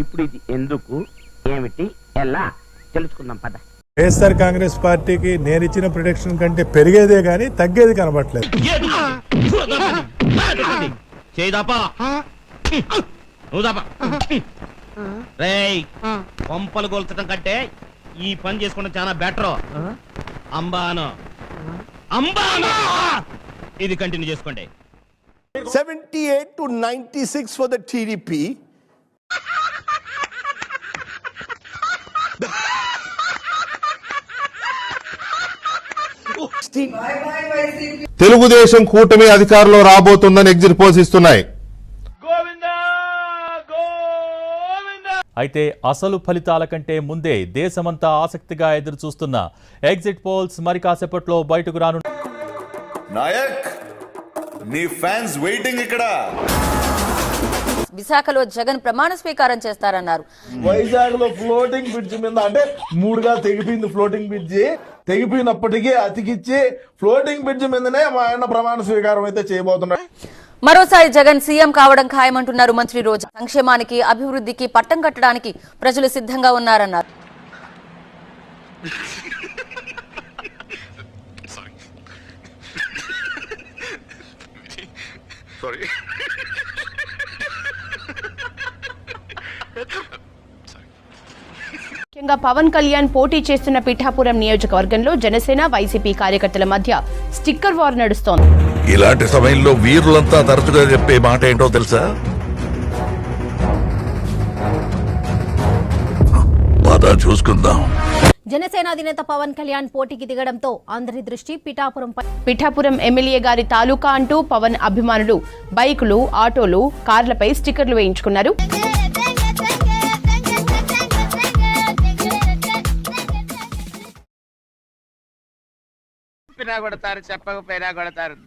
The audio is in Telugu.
ఇప్పుడు ఇది ఎందుకు ఏమిటి ఎలా తెలుసుకుందాం పద. వైఎస్ఆర్ కాంగ్రెస్ పార్టీకి నేను ఇచ్చిన ప్రొటెక్షన్ కంటే పెరిగేదే గానీ తగ్గేది కనబట్లేదు. పంపలు గోల్చడం కంటే ఈ పని చేసుకోవడం చాలా బెటర్. అంబాను ఇది కంటిన్యూ చేసుకోండి. 78 to 96 for the TDP. Telugu Desam కూటమి అధికారంలో రాబోతుందని ఎగ్జిట్ పోల్స్ ఇస్తున్నాయి. అయితే అసలు ఫలితాల కంటే ముందే దేశమంతా ఆసక్తిగా ఎదురు చూస్తున్న ఎగ్జిట్ పోల్స్ మరి కాసేపట్లో బయటకు రాను. నాయక్ నీ ఫ్యాన్స్ వెయిటింగ్ ఇక్కడ. విశాఖలో జగన్ ప్రమాణ స్వీకారం చేస్తారన్నారు. వైజాగ్ లో ఫ్లోటింగ్ బ్రిడ్జ్ మీద అంటే 3గా తెగిపోయింది. ఫ్లోటింగ్ బ్రిడ్జి తెగిపోయినప్పటికీ అతికిచ్చి ఫ్లోటింగ్ బ్రిడ్జ్ మీదనే మా ఆయన ప్రమాణ స్వీకారం అయితే చేయబోతున్నారు. మరోసారి జగన్ సీఎం కావడం ఖాయమంటున్నారు మంత్రి రోజా. సంక్షేమానికి అభివృద్ధికి పట్టం కట్టడానికి ప్రజలు సిద్ధంగా ఉన్నారన్నారు. ముఖ్యంగా పవన్ కళ్యాణ్ పోటీ చేస్తున్న పిఠాపురం నియోజకవర్గంలో జనసేన వైసీపీ కార్యకర్తల మధ్య స్టిక్కర్ వార్ నడుస్తోంది. ఇలాంటి సమయంలో వీరులంతా తరచుగా చెప్పే మాట ఏంటో తెలుసా? పద చూసుకుందాం. జనసేన అధినేత పవన్ కళ్యాణ్ పోటీకి దిగడంతో అందరి దృష్టి పిఠాపురం ఎమ్మెల్యే గారి తాలూకా అంటూ పవన్ అభిమానులు బైకులు, ఆటోలు, కార్లపై స్టిక్కర్లు వేయించుకున్నారు. చెప్పకపోయినా కొడతారు.